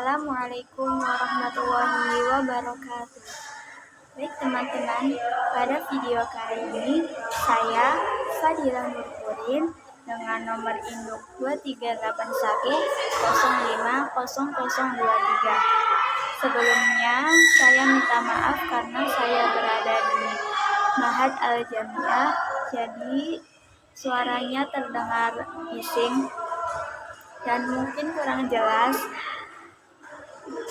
Assalamualaikum warahmatullahi wabarakatuh. Baik teman-teman, pada video kali ini saya Fadila Nurpurin dengan nomor induk 2381050023. Sebelumnya saya minta maaf karena saya berada di Ma'had Al-Jamiah, jadi suaranya terdengar bising dan mungkin kurang jelas.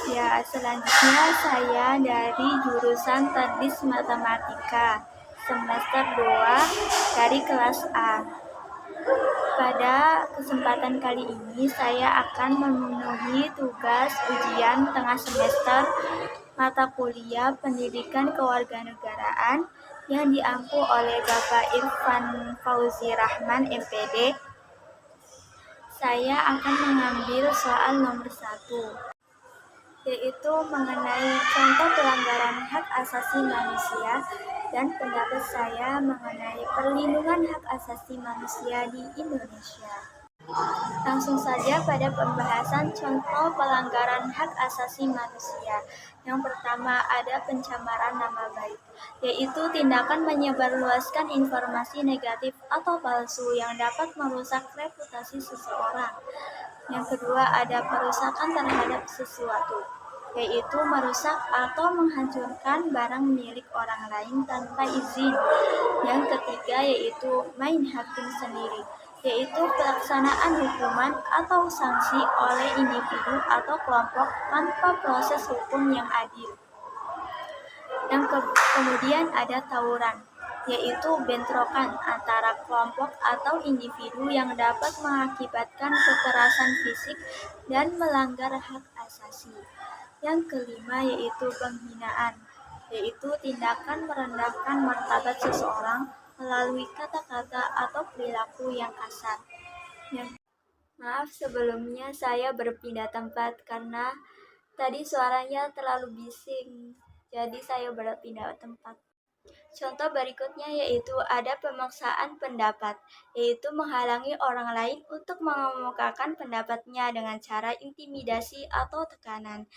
Ya, selanjutnya saya dari jurusan Tadris Matematika semester 2 dari kelas A. Pada kesempatan kali ini saya akan memenuhi tugas ujian tengah semester mata kuliah Pendidikan Kewarganegaraan yang diampu oleh Bapak Irfan Fauzi Rahman MPD. Saya akan mengambil soal nomor 1, yaitu mengenai contoh pelanggaran hak asasi manusia dan pendapat saya mengenai perlindungan hak asasi manusia di Indonesia. Langsung saja pada pembahasan contoh pelanggaran hak asasi manusia. Yang pertama ada pencemaran nama baik, yaitu tindakan menyebarluaskan informasi negatif atau palsu yang dapat merusak reputasi seseorang. Yang kedua ada perusakan terhadap sesuatu, yaitu merusak atau menghancurkan barang milik orang lain tanpa izin. Yang ketiga yaitu main hakim sendiri, yaitu pelaksanaan hukuman atau sanksi oleh individu atau kelompok tanpa proses hukum yang adil. Kemudian ada tawuran, yaitu bentrokan antara kelompok atau individu yang dapat mengakibatkan kekerasan fisik dan melanggar hak asasi. Yang kelima yaitu penghinaan, yaitu tindakan merendahkan martabat seseorang melalui kata-kata atau perilaku yang kasar. Maaf sebelumnya saya berpindah tempat karena tadi suaranya terlalu bising, jadi saya berpindah tempat. Contoh berikutnya yaitu ada pemaksaan pendapat, yaitu menghalangi orang lain untuk mengemukakan pendapatnya dengan cara intimidasi atau tekanan.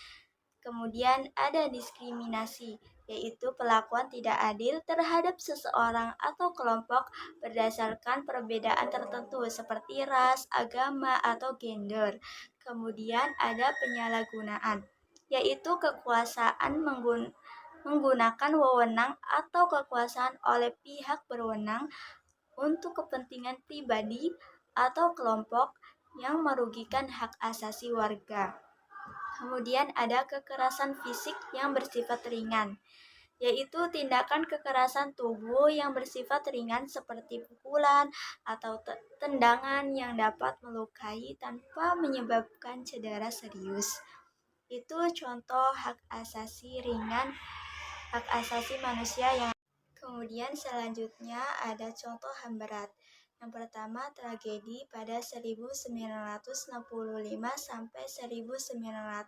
Kemudian ada diskriminasi, yaitu perlakuan tidak adil terhadap seseorang atau kelompok berdasarkan perbedaan tertentu seperti ras, agama, atau gender. Kemudian ada penyalahgunaan, yaitu kekuasaan menggunakan wewenang atau kekuasaan oleh pihak berwenang untuk kepentingan pribadi atau kelompok yang merugikan hak asasi warga. Kemudian ada kekerasan fisik yang bersifat ringan, yaitu tindakan kekerasan tubuh yang bersifat ringan seperti pukulan atau tendangan yang dapat melukai tanpa menyebabkan cedera serius. Itu contoh hak asasi ringan, hak asasi manusia yang. Kemudian selanjutnya ada contoh HAM berat. Yang pertama tragedi pada 1965 sampai 1966,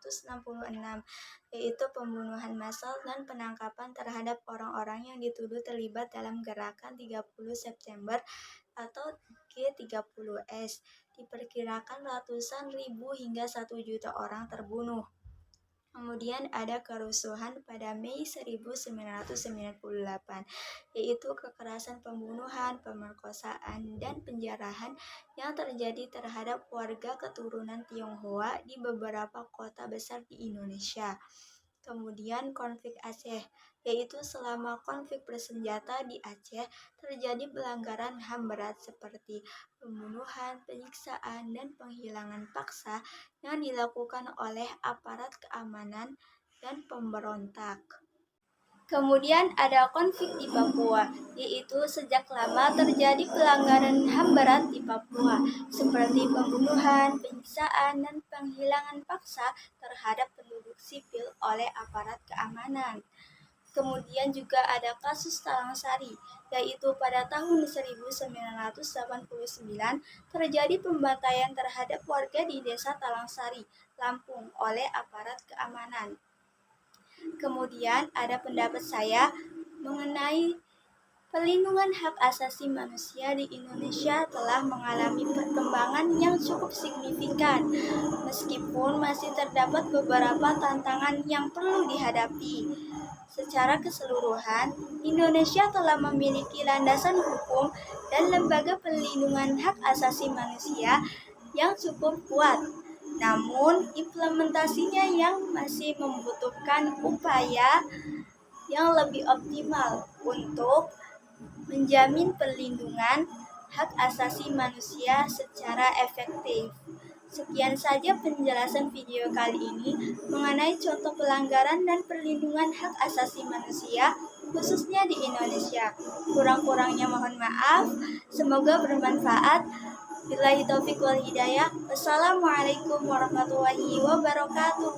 yaitu pembunuhan massal dan penangkapan terhadap orang-orang yang dituduh terlibat dalam gerakan 30 September atau G30S. Diperkirakan ratusan ribu hingga 1 juta orang terbunuh. Kemudian ada kerusuhan pada Mei 1998, yaitu kekerasan pembunuhan, pemerkosaan, dan penjarahan yang terjadi terhadap warga keturunan Tionghoa di beberapa kota besar di Indonesia. Kemudian konflik Aceh, yaitu selama konflik bersenjata di Aceh terjadi pelanggaran HAM berat seperti pembunuhan, penyiksaan, dan penghilangan paksa yang dilakukan oleh aparat keamanan dan pemberontak. Kemudian ada konflik di Papua, yaitu sejak lama terjadi pelanggaran HAM berat di Papua, seperti pembunuhan, penyiksaan, dan penghilangan paksa terhadap penduduk sipil oleh aparat keamanan. Kemudian juga ada kasus Talang Sari, yaitu pada tahun 1989 terjadi pembantaian terhadap warga di desa Talang Sari, Lampung oleh aparat keamanan. Kemudian ada pendapat saya mengenai Perlindungan hak asasi manusia di Indonesia telah mengalami perkembangan yang cukup signifikan, meskipun masih terdapat beberapa tantangan yang perlu dihadapi. Secara keseluruhan, Indonesia telah memiliki landasan hukum dan lembaga perlindungan hak asasi manusia yang cukup kuat. Namun, implementasinya yang masih membutuhkan upaya yang lebih optimal untuk menjamin perlindungan hak asasi manusia secara efektif. Sekian saja penjelasan video kali ini mengenai contoh pelanggaran dan perlindungan hak asasi manusia, khususnya di Indonesia. Kurang-kurangnya mohon maaf, semoga bermanfaat. Billahi taufiq wal hidayah. Wassalamualaikum warahmatullahi wabarakatuh.